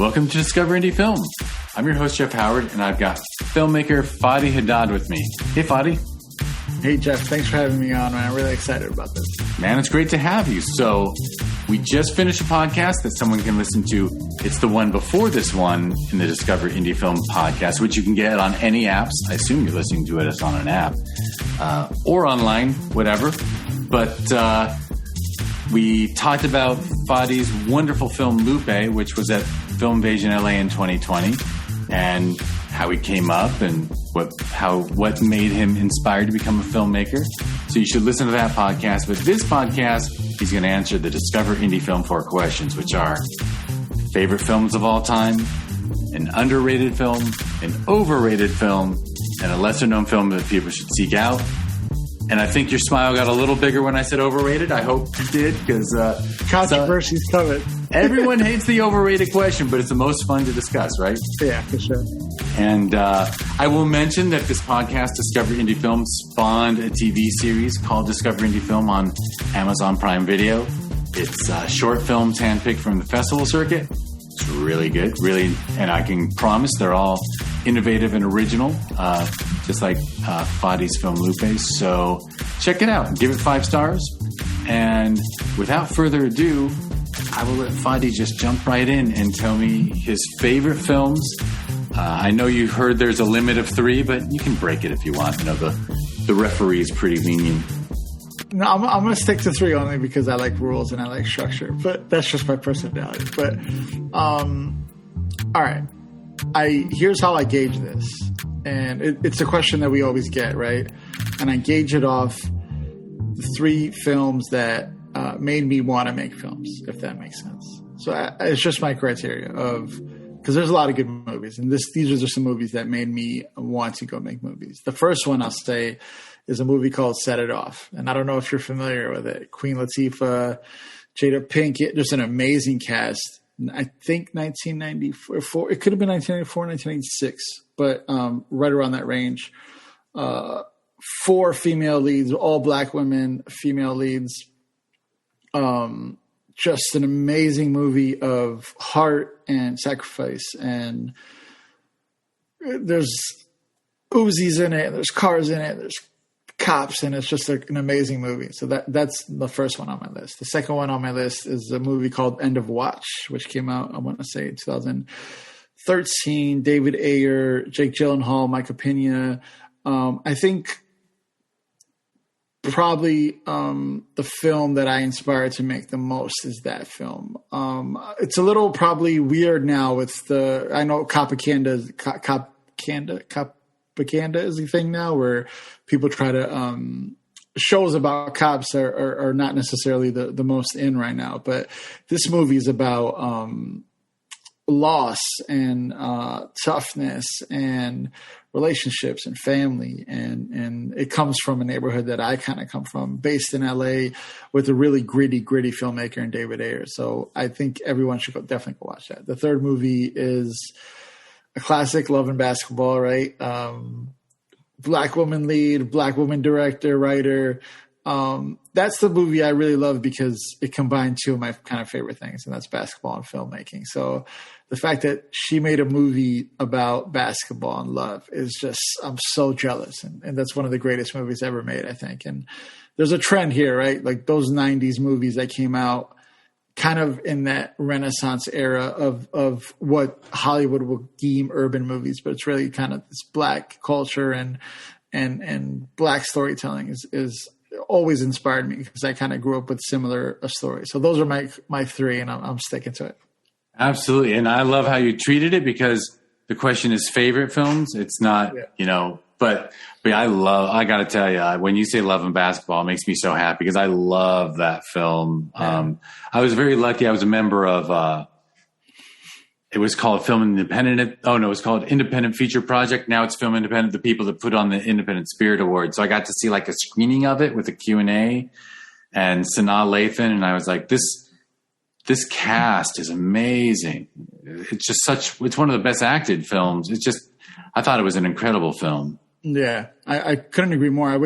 Welcome to Discover Indie Film. I'm your host, Jeff Howard, and I've got filmmaker Fady Haddad with me. Hey, Fady. Hey, Jeff. Thanks for having me on, man. I'm really excited about this. Man, it's great to have you. So we just finished a podcast that someone can listen to. It's the one before this one in the Discover Indie Film podcast, which you can get on any apps. I assume you're listening to it on an app or online, whatever. But we talked about Fady's wonderful film Lupe, which was at Film Invasion LA in 2020, and how he came up and what made him inspired to become a filmmaker. So you should listen to that podcast. But this podcast, he's going to answer the Discover Indie Film 4 questions, which are favorite films of all time, an underrated film, an overrated film, and a lesser-known film that people should seek out. And I think your smile got a little bigger when I said overrated. I hope you did, because controversy's coming. Everyone hates the overrated question, but it's the most fun to discuss, right? Yeah, for sure. And I will mention that this podcast, Discover Indie Film, spawned a TV series called Discover Indie Film on Amazon Prime Video. It's short films handpicked from the festival circuit. It's really good, really, and I can promise they're all innovative and original, just like Fady's film Lupe. So check it out. Give it 5 stars. And without further ado, I will let Fady just jump right in and tell me his favorite films. I know you heard there's a limit of 3, but you can break it if you want. You know, the referee is pretty lenient. No, I'm going to stick to 3 only because I like rules and I like structure. But that's just my personality. But, all right. Here's how I gauge this. And it's a question that we always get, right? And I gauge it off the 3 films that made me want to make films, if that makes sense. So it's just my criteria because there's a lot of good movies, and these are just some movies that made me want to go make movies. The first one I'll say is a movie called Set It Off, and I don't know if you're familiar with it. Queen Latifah, Jada Pinkett, just an amazing cast. I think 1994, it could have been 1994, 1996, but right around that range. 4 female leads, all black women, female leads. Just an amazing movie of heart and sacrifice, and there's Uzis in it, there's cars in it, there's cops, and it's just an amazing movie. So that's the first one on my list. The second one on my list is a movie called End of Watch, which came out, I want to say, 2013. David Ayer, Jake Gyllenhaal, Micah Pena. I think probably the film that I inspired to make the most is that film. It's a little probably weird now with I know Propaganda is a thing now, where people try to shows about cops are not necessarily the most in right now. But this movie is about loss and toughness and relationships and family, and it comes from a neighborhood that I kind of come from, based in LA, with a really gritty filmmaker in David Ayer. So I think everyone should definitely go watch that. The third movie is a classic, Love and Basketball, right? Black woman lead, black woman director, writer. That's the movie I really love because it combined 2 of my kind of favorite things, and that's basketball and filmmaking. So the fact that she made a movie about basketball and love is just, I'm so jealous. And that's one of the greatest movies ever made, I think. And there's a trend here, right? Like those 90s movies that came out kind of in that Renaissance era of what Hollywood would deem urban movies, but it's really kind of this black culture and black storytelling is always inspired me because I kind of grew up with similar stories. So those are my 3, and I'm sticking to it. Absolutely. And I love how you treated it, because the question is favorite films. It's not, but I got to tell you, when you say Love and Basketball, it makes me so happy because I love that film. Yeah. I was very lucky. I was a member of, it was called Film Independent. Oh no, it was called Independent Feature Project. Now it's Film Independent, the people that put on the Independent Spirit Award. So I got to see like a screening of it with a Q&A and Sanaa Lathan. And I was like, this cast is amazing. It's just it's one of the best acted films. I thought it was an incredible film. Yeah, I couldn't agree more.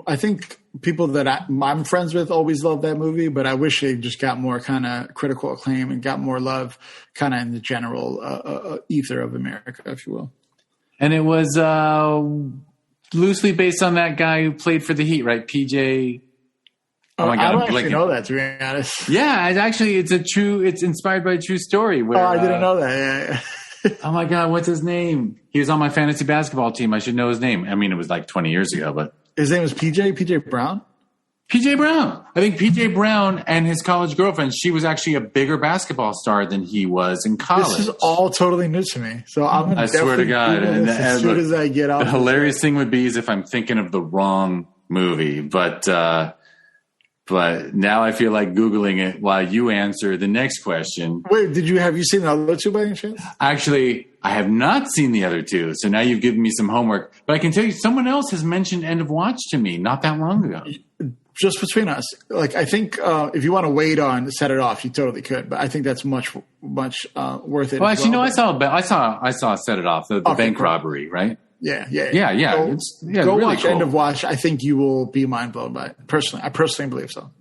I think people that I'm friends with always love that movie, but I wish it just got more kind of critical acclaim and got more love kind of in the general ether of America, if you will. And it was loosely based on that guy who played for the Heat, right? PJ. Oh my God, I don't actually know that, to be honest. Yeah, it's inspired by a true story. Where, I didn't know that. Yeah. Oh my God, what's his name? He was on my fantasy basketball team. I should know his name. I mean, it was like 20 years ago, but his name was PJ Brown. PJ Brown. I think PJ Brown and his college girlfriend, she was actually a bigger basketball star than he was in college. This is all totally new to me. So I swear to God. And as soon as I get out. The hilarious thing would be is if I'm thinking of the wrong movie, but now I feel like Googling it while you answer the next question. Wait, have you seen the other two by any chance? Actually, I have not seen the other two. So now you've given me some homework. But I can tell you, someone else has mentioned End of Watch to me not that long ago. Just between us, like I think if you want to wait on Set It Off, you totally could. But I think that's much worth it. Well, actually, no, I saw Set It Off, the bank robbery, right? Yeah. Go really watch cool. End of Watch. I think you will be mind blown by it. I personally believe so.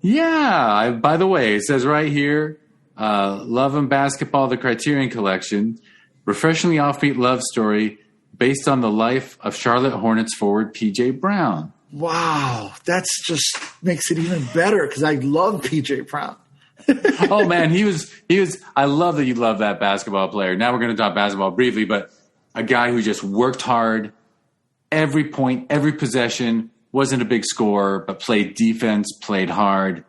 Yeah. By the way, it says right here, Love and Basketball, the Criterion Collection, refreshingly offbeat love story based on the life of Charlotte Hornets forward PJ Brown. Wow, that's just makes it even better because I love PJ Brown. Oh man, he was. I love that you love that basketball player. Now we're going to talk basketball briefly, but a guy who just worked hard, every point, every possession, wasn't a big scorer, but played defense, played hard,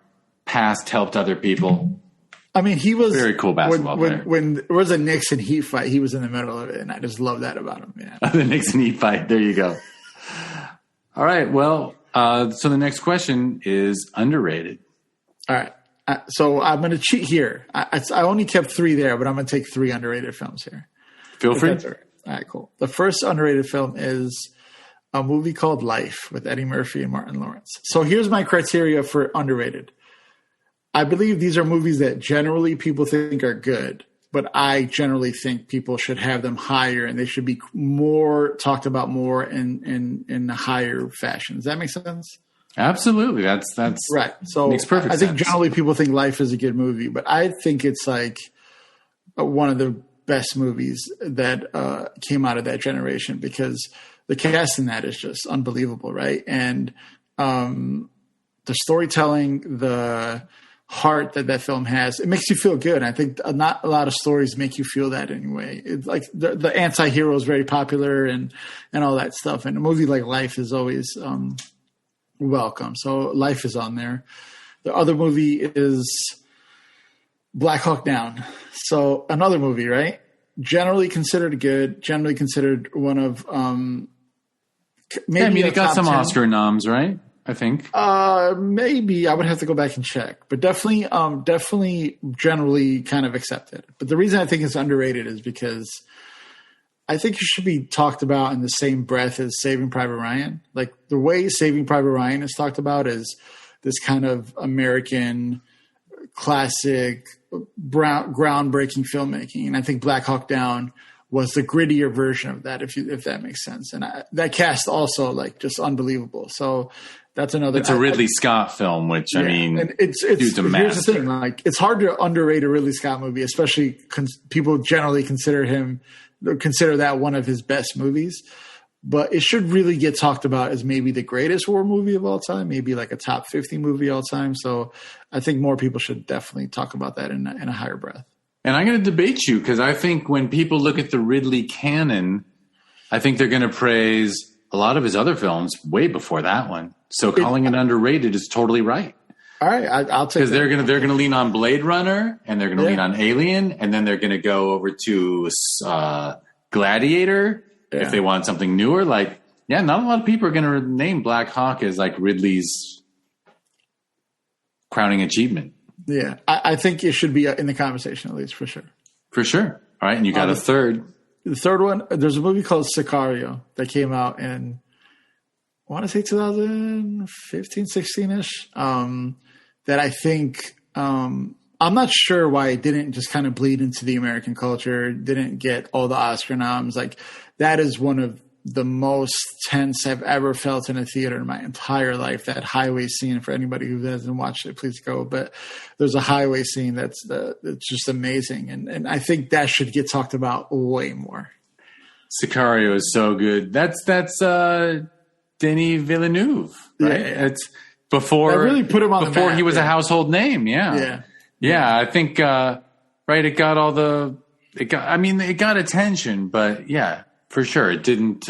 passed, helped other people. I mean, he was very cool basketball player. When there was a Knicks and Heat fight, he was in the middle of it, and I just love that about him. Yeah, the Knicks and Heat fight. There you go. All right. Well, so the next question is underrated. All right. So I'm going to cheat here. I only kept 3 there, but I'm going to take 3 underrated films here. Feel free. All right, cool. The first underrated film is a movie called Life with Eddie Murphy and Martin Lawrence. So here's my criteria for underrated. I believe these are movies that generally people think are good, but I generally think people should have them higher and they should be more talked about more in a higher fashion. Does that make sense? Absolutely. That's right. So makes perfect I think sense. Generally people think Life is a good movie, but I think it's like one of the best movies that came out of that generation because the cast in that is just unbelievable, right? And the storytelling, the heart that film has, it makes you feel good. I think not a lot of stories make you feel that anyway. It's like the anti-hero is very popular and all that stuff. And a movie like Life is always welcome. So Life is on there. The other movie is Black Hawk Down. So another movie, right? Generally considered good, generally considered one of maybe it got some 10. Oscar noms, right? I think. Maybe I would have to go back and check, but definitely generally kind of accepted. But the reason I think it's underrated is because I think it should be talked about in the same breath as Saving Private Ryan. Like the way Saving Private Ryan is talked about is this kind of American classic groundbreaking filmmaking. And I think Black Hawk Down was the grittier version of that, if that makes sense. And that cast also like just unbelievable. So that's another. It's a Ridley Scott film, which I mean, and it's dude's a master. Here's the thing: like it's hard to underrate a Ridley Scott movie, especially people generally consider that one of his best movies. But it should really get talked about as maybe the greatest war movie of all time, maybe like a top 50 movie all time. So I think more people should definitely talk about that in a higher breath. And I'm going to debate you because I think when people look at the Ridley canon, I think they're going to praise a lot of his other films way before that one. So calling it underrated is totally right. All right, I'll take. Because they're going to lean on Blade Runner and they're going to lean on Alien, and then they're going to go over to Gladiator if they want something newer. Like, not a lot of people are going to name Black Hawk as like Ridley's crowning achievement. Yeah, I think it should be in the conversation at least for sure. For sure. All right, and you got a third. The third one, there's a movie called Sicario that came out in, I want to say 2015, 16-ish, that I think, I'm not sure why it didn't just kind of bleed into the American culture, didn't get all the Oscar noms. Like that is one of the most tense I've ever felt in a theater in my entire life. That highway scene, for anybody who hasn't watched it, please go. But there's a highway scene that's just amazing. And I think that should get talked about way more. Sicario is so good. That's Denis Villeneuve, right? Yeah. It's before that really put him on before the map, he was a household name. Yeah. I think right. It got attention, but yeah, for sure, it didn't.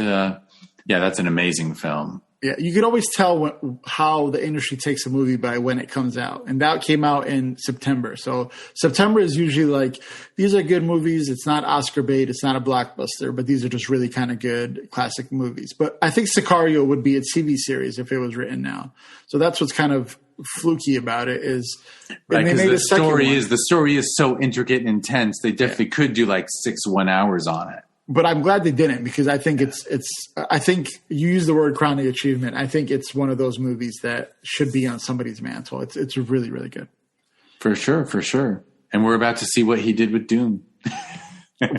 That's an amazing film. Yeah, you could always tell how the industry takes a movie by when it comes out. And that came out in September. So September is usually like, these are good movies. It's not Oscar bait. It's not a blockbuster, but these are just really kind of good classic movies. But I think Sicario would be a TV series if it was written now. So that's what's kind of fluky about it is. Right, because the story is so intricate and intense. They definitely could do like 6 1 hours on it. But I'm glad they didn't, because I think I think you use the word crowning achievement. I think it's one of those movies that should be on somebody's mantle. It's really, really good. For sure. And we're about to see what he did with Dune.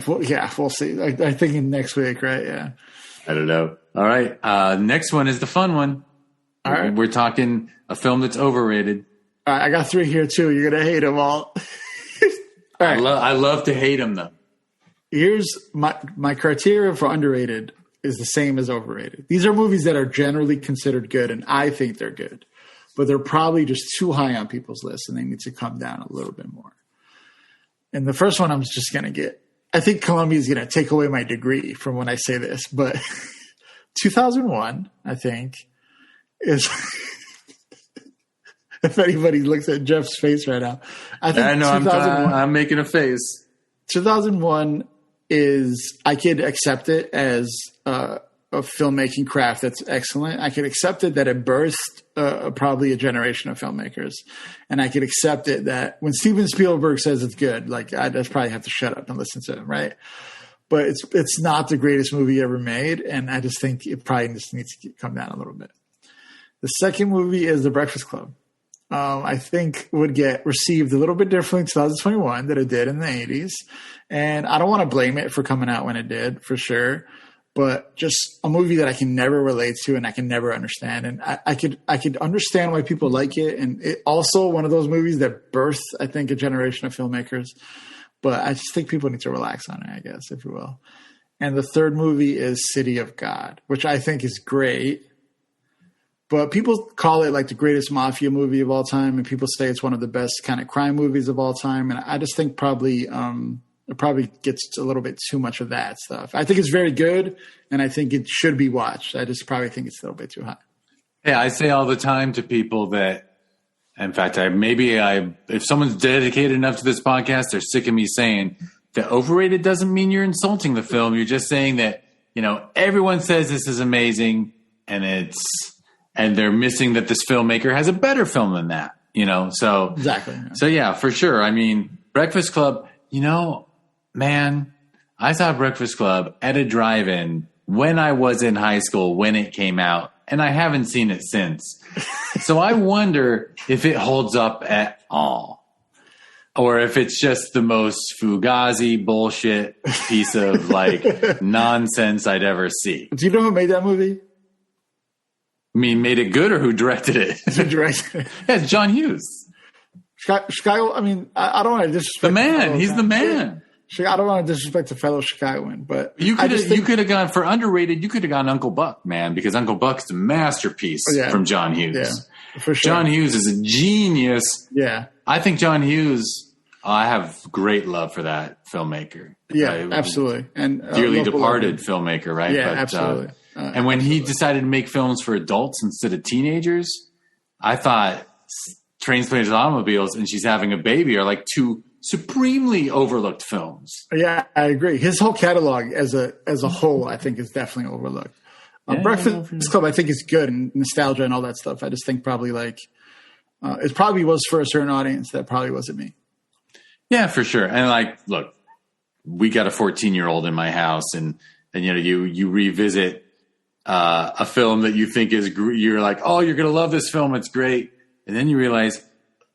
We'll see. I think in next week, right? Yeah. I don't know. All right. Next one is the fun one. All right. We're talking a film that's overrated. All right, I got 3 here too. You're going to hate them all. All right. I love to hate them though. Here's my criteria for underrated is the same as overrated. These are movies that are generally considered good, and I think they're good, but they're probably just too high on people's lists, and they need to come down a little bit more. And the first one I'm just going to get, I think Columbia is going to take away my degree from when I say this, but 2001, I think, is... If anybody looks at Jeff's face right now, I know I'm making a face. 2001 is, I could accept it as a filmmaking craft that's excellent. I could accept it that it birthed probably a generation of filmmakers. And I could accept it that when Steven Spielberg says it's good, like I just probably have to shut up and listen to him, right? But it's not the greatest movie ever made. And I just think it probably just needs to come down a little bit. The second movie is The Breakfast Club. I think would get received a little bit differently in 2021 than it did in the 80s. And I don't want to blame it for coming out when it did, for sure. But just a movie that I can never relate to and I can never understand. And I could understand why people like it. And it also one of those movies that birthed, I think, a generation of filmmakers. But I just think people need to relax on it, I guess, if you will. And the third movie is City of God, which I think is great. But people call it like the greatest mafia movie of all time, and people say it's one of the best kind of crime movies of all time. And I just think probably it probably gets a little bit too much of that stuff. I think it's very good, and I think it should be watched. I just probably think it's a little bit too high. Yeah, I say all the time to people that, in fact, if someone's dedicated enough to this podcast, they're sick of me saying that overrated doesn't mean you're insulting the film. You're just saying that, everyone says this is amazing, and they're missing that this filmmaker has a better film than that, So exactly. Yeah. So yeah, for sure. I mean, Breakfast Club. Man, I saw Breakfast Club at a drive-in when I was in high school when it came out, and I haven't seen it since. So I wonder if it holds up at all, or if it's just the most fugazi bullshit piece of nonsense I'd ever see. Do you know who made that movie? I mean, made it good or who directed it? Who directed it? Yeah, it's John Hughes. Chicago. I mean, I don't want to disrespect the man. He's the man. I don't want to disrespect a fellow Chicagoan, but you could have gone for underrated. You could have gone Uncle Buck, man, because Uncle Buck's a masterpiece from John Hughes. Yeah, for sure. John Hughes is a genius. Yeah, I think John Hughes. I have great love for that filmmaker. Yeah, absolutely, and dearly departed filmmaker, right? Yeah, absolutely. And when he decided to make films for adults instead of teenagers, I thought Trains, Planes, and Automobiles and She's Having a Baby are like two supremely overlooked films. Yeah, I agree. His whole catalog as a whole, I think, is definitely overlooked. Breakfast Club, I think, is good, and nostalgia and all that stuff. I just think probably it probably was for a certain audience that probably wasn't me. Yeah, for sure. And look, we got a 14-year-old in my house, and you revisit a film that you think is, you're like, oh, you're going to love this film. It's great. And then you realize,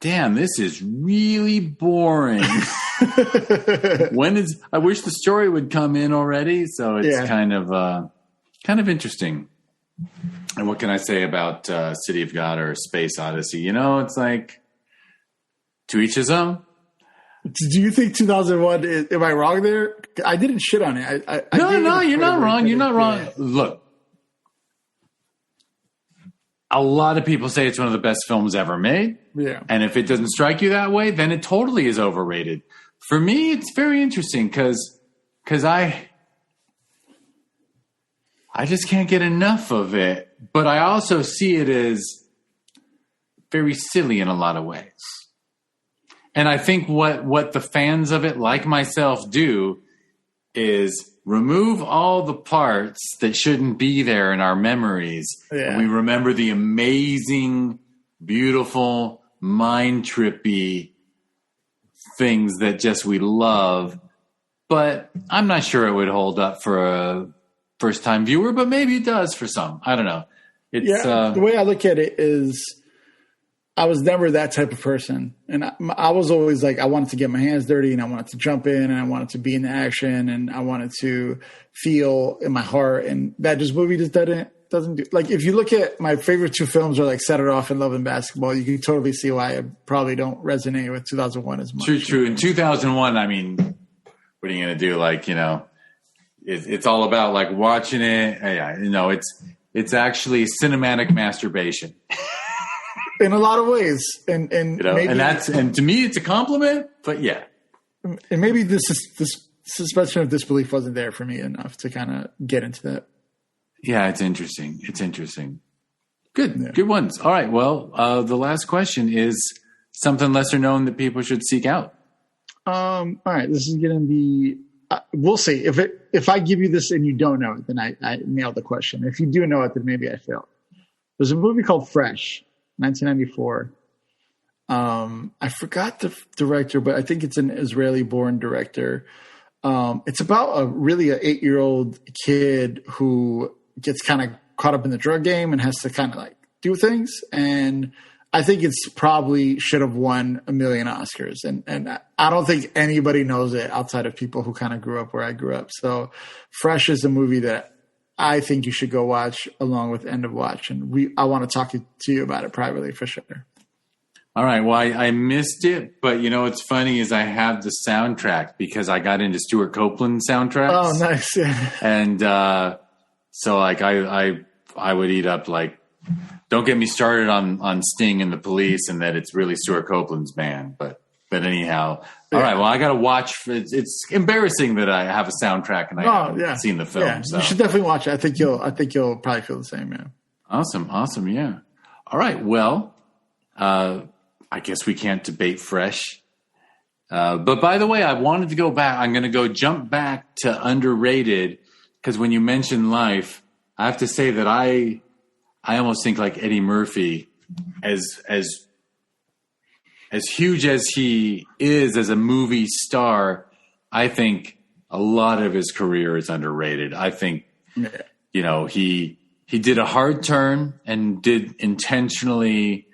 damn, this is really boring. I wish the story would come in already. So it's kind of, kind of interesting. And what can I say about City of God or Space Odyssey? You know, it's like to each his own. Do you think 2001? Am I wrong there? I didn't shit on it. No, you're not wrong. You're not wrong. Look, a lot of people say it's one of the best films ever made. Yeah. And if it doesn't strike you that way, then it totally is overrated. For me, it's very interesting because I just can't get enough of it. But I also see it as very silly in a lot of ways. And I think what the fans of it, like myself, do is remove all the parts that shouldn't be there in our memories. Yeah. And we remember the amazing, beautiful, mind-trippy things that just we love. But I'm not sure it would hold up for a first-time viewer, but maybe it does for some. I don't know. The way I look at it is I was never that type of person. And I was always like, I wanted to get my hands dirty and I wanted to jump in and I wanted to be in the action and I wanted to feel in my heart. And that movie just doesn't do. Like, if you look at my favorite two films are like Set It Off and Love and Basketball, you can totally see why I probably don't resonate with 2001 as much. True. In 2001, I mean, what are you going to do? Like, you know, it's all about like watching it. Yeah, you know, it's actually cinematic masturbation. In a lot of ways, and you know, maybe, and to me, it's a compliment. But yeah, and maybe this suspension of disbelief wasn't there for me enough to kind of get into that. Yeah, it's interesting. Good ones. All right. Well, the last question is something lesser known that people should seek out. All right, this is going to be. We'll see if I give you this and you don't know it, then I nailed the question. If you do know it, then maybe I failed. There's a movie called Fresh. 1994. I forgot the director, but I think it's an Israeli-born director. It's about an 8-year-old kid who gets kind of caught up in the drug game and has to kind of like do things. And I think it's probably should have won a million Oscars. And I don't think anybody knows it outside of people who kind of grew up where I grew up. So Fresh is a movie that I think you should go watch along with End of Watch. And I want to talk to you about it privately for sure. All right. Well, I missed it, but you know, what's funny is I have the soundtrack because I got into Stuart Copeland soundtracks. Oh, nice. Yeah. And, so like I would eat up like, don't get me started on Sting and the Police and that it's really Stuart Copeland's band, but anyhow, all right. Well, I got to watch. It's embarrassing that I have a soundtrack and I haven't seen the film. Yeah, so. You should definitely watch it. I think you'll probably feel the same. Yeah. Awesome. Yeah. All right. Well, I guess we can't debate Fresh. But by the way, I wanted to go back. I'm going to jump back to Underrated because when you mentioned Life, I have to say that I almost think like Eddie Murphy as huge as he is as a movie star, I think a lot of his career is underrated. I think, you know, he did a hard turn and did intentionally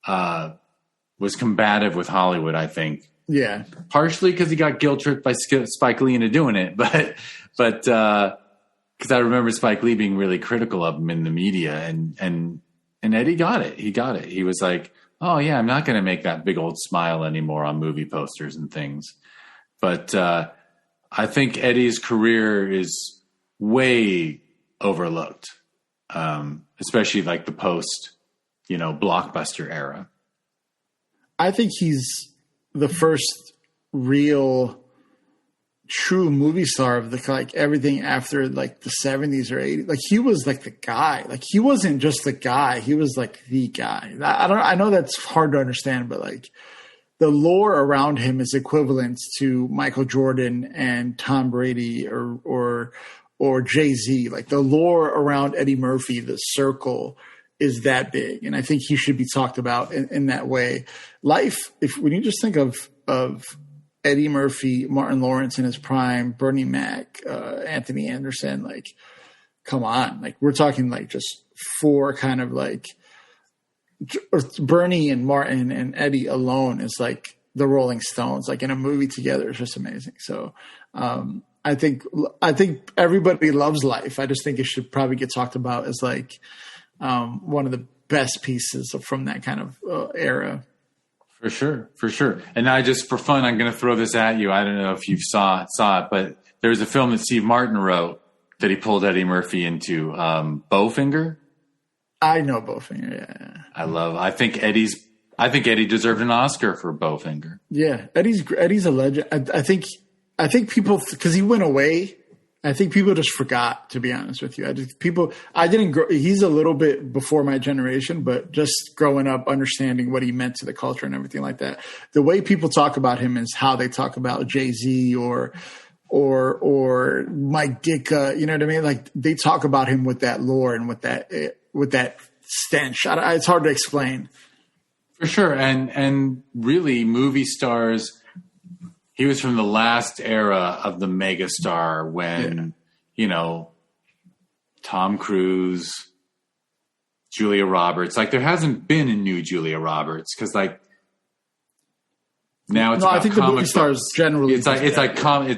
was combative with Hollywood, I think. Yeah. Partially because he got guilt tripped by Spike Lee into doing it. But because I remember Spike Lee being really critical of him in the media and Eddie got it. He got it. He was like, oh, yeah, I'm not going to make that big old smile anymore on movie posters and things. But I think Eddie's career is way overlooked, especially like the post, you know, blockbuster era. I think he's the first real true movie star of the like everything after like the 70s or 80s. Like he was like the guy. Like he wasn't just the guy. He was like the guy. I know that's hard to understand, but like the lore around him is equivalent to Michael Jordan and Tom Brady or Jay-Z. Like the lore around Eddie Murphy, the circle is that big. And I think he should be talked about in that way. Life, when you just think of Eddie Murphy, Martin Lawrence in his prime, Bernie Mac, Anthony Anderson, like, come on. Like, we're talking like just four kind of like Bernie and Martin and Eddie alone is like the Rolling Stones, like in a movie together. It's just amazing. So I think everybody loves Life. I just think it should probably get talked about as like one of the best pieces from that kind of era. For sure. And I just, for fun, I'm going to throw this at you. I don't know if you saw it, but there's a film that Steve Martin wrote that he pulled Eddie Murphy into, Bowfinger. I know Bowfinger. Yeah. I think Eddie deserved an Oscar for Bowfinger. Yeah, Eddie's a legend. I think people, because he went away. I think people just forgot, to be honest with you. I didn't grow, he's a little bit before my generation, but just growing up, understanding what he meant to the culture and everything like that. The way people talk about him is how they talk about Jay-Z or Mike Ditka, you know what I mean? Like they talk about him with that lore and with that stench. It's hard to explain. For sure. And really movie stars, he was from the last era of the megastar when, Tom Cruise, Julia Roberts. Like there hasn't been a new Julia Roberts because like now it's about I think the movie stars generally. It's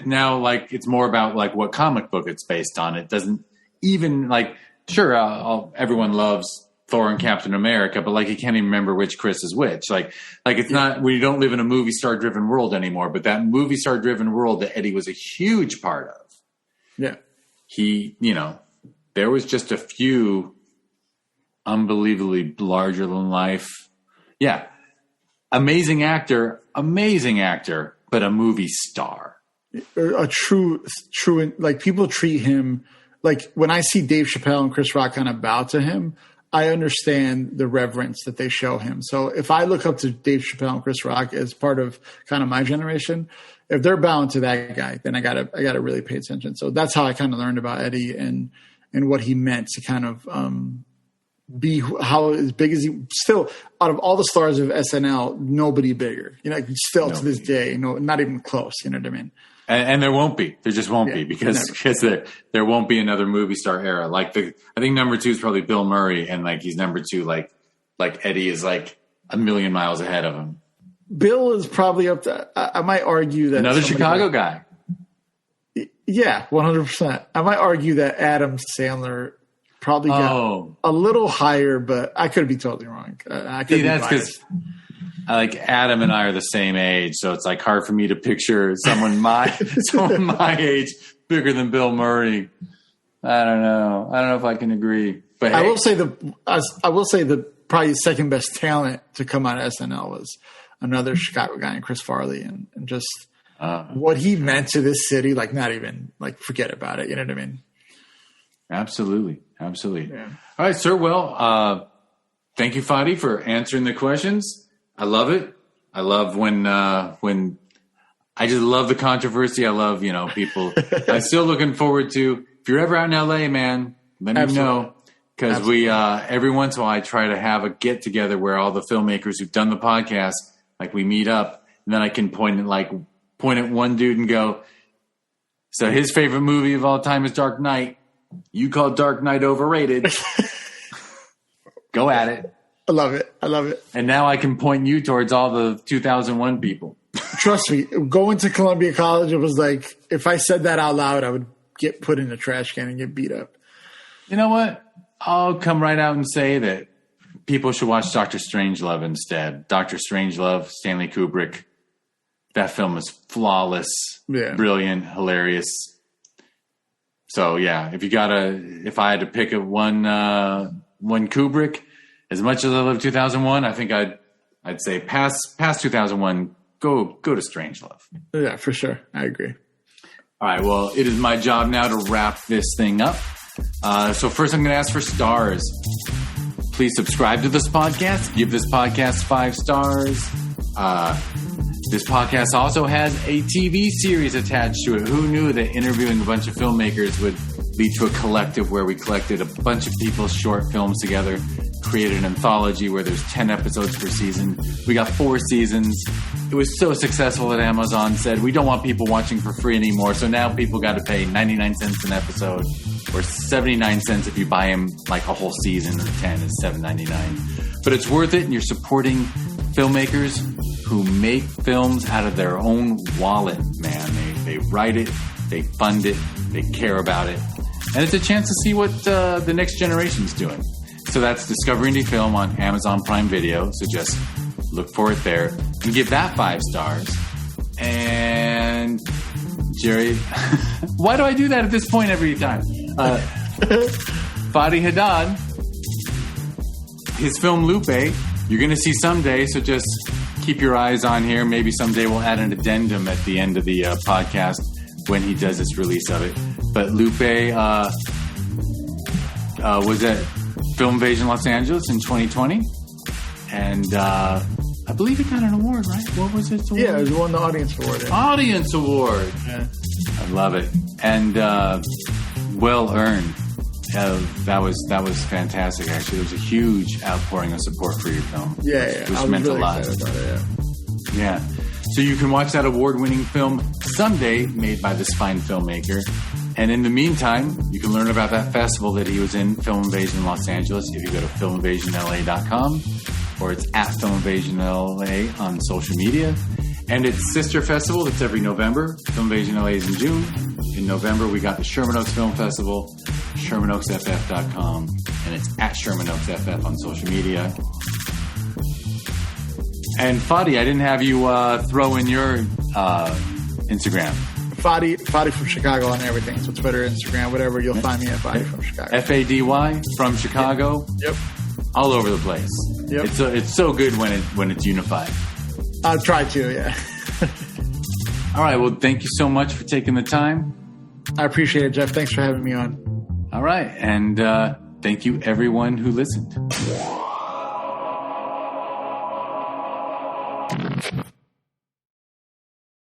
now like it's more about like what comic book it's based on. It doesn't even like everyone loves Thor and Captain America, but like you can't even remember which Chris is which. Like it's not, we don't live in a movie star driven world anymore, but that movie star driven world that Eddie was a huge part of. Yeah. He, there was just a few unbelievably larger than life. Yeah. Amazing actor, but a movie star. A true, like people treat him like when I see Dave Chappelle and Chris Rock kind of bow to him, I understand the reverence that they show him. So if I look up to Dave Chappelle and Chris Rock as part of kind of my generation, if they're bound to that guy, then I gotta really pay attention. So that's how I kind of learned about Eddie and what he meant to kind of be how as big as he still out of all the stars of SNL, nobody bigger. Still to this day, not even close. You know what I mean? And there won't be. There just won't be because there won't be another movie star era. Like I think number 2 is probably Bill Murray, and like he's number 2. Like Eddie is like a million miles ahead of him. Bill is probably up to. I might argue that another Chicago guy. Yeah, 100%. I might argue that Adam Sandler probably got a little higher, but I could be totally wrong. I could be biased. Because like Adam and I are the same age, so it's like hard for me to picture someone my age bigger than Bill Murray. I don't know if I can agree. But I will say the probably second best talent to come out of SNL was another Chicago guy, Chris Farley, and just what he meant to this city. Like not even like forget about it. You know what I mean? Absolutely. Yeah. All right, sir. Well, thank you, Fady, for answering the questions. I love it. I love when I just love the controversy. I love, people. I'm still looking forward to, if you're ever out in LA, man, let me know. Because we, every once in a while, I try to have a get together where all the filmmakers who've done the podcast, like we meet up and then I can point at one dude and go, so his favorite movie of all time is Dark Knight. You call Dark Knight overrated. Go at it. I love it. And now I can point you towards all the 2001 people. Trust me, going to Columbia College, it was like, if I said that out loud, I would get put in a trash can and get beat up. You know what? I'll come right out and say that people should watch Dr. Strangelove instead. Dr. Strangelove, Stanley Kubrick. That film is flawless, brilliant, hilarious. So yeah, if I had to pick one Kubrick, as much as I love 2001, I think I'd say past 2001, go to Strangelove. Yeah, for sure. I agree. All right. Well, it is my job now to wrap this thing up. So first I'm going to ask for stars. Please subscribe to this podcast. Give this podcast 5 stars. This podcast also has a TV series attached to it. Who knew that interviewing a bunch of filmmakers would lead to a collective where we collected a bunch of people's short films together, created an anthology where there's 10 episodes per season. We got 4 seasons. It was so successful that Amazon said, we don't want people watching for free anymore. So now people got to pay 99 cents an episode or 79 cents if you buy them like a whole season, or 10 is $7.99. But it's worth it, and you're supporting filmmakers who make films out of their own wallet, man. They write it, They fund it. They care about it. And it's a chance to see what the next generation's doing. So that's Discover Indie Film on Amazon Prime Video. So just look for it there and give that 5 stars. And Jerry, why do I do that at this point every time? Fady Haddad, his film Lupe, you're going to see someday. So just keep your eyes on here. Maybe someday we'll add an addendum at the end of the podcast when he does this release of it. But Lupe was at Film Invasion Los Angeles in 2020. And I believe it got an award, right? What was it? Yeah, it won the Audience Award. Yeah. Audience Award. Yeah. I love it. And well earned. That was fantastic, actually. There was a huge outpouring of support for your film. Yeah. Which meant really a lot. Excited about it, Yeah. So you can watch that award-winning film someday, made by this fine filmmaker. And in the meantime, you can learn about that festival that he was in, Film Invasion Los Angeles, if you go to filminvasionla.com, or it's at Film Invasion LA on social media. And it's Sister Festival that's every November. Film Invasion LA is in June. In November, we got the Sherman Oaks Film Festival, ShermanOaksFF.com, and it's at Sherman Oaks FF on social media. And Fady, I didn't have you throw in your Instagram. Fady from Chicago on everything. So Twitter, Instagram, whatever. You'll find me at Fady from Chicago. Fady from Chicago. Yep. All over the place. Yep. It's so good when it's unified. I'll try to, yeah. All right. Well, thank you so much for taking the time. I appreciate it, Jeff. Thanks for having me on. All right. And thank you, everyone who listened.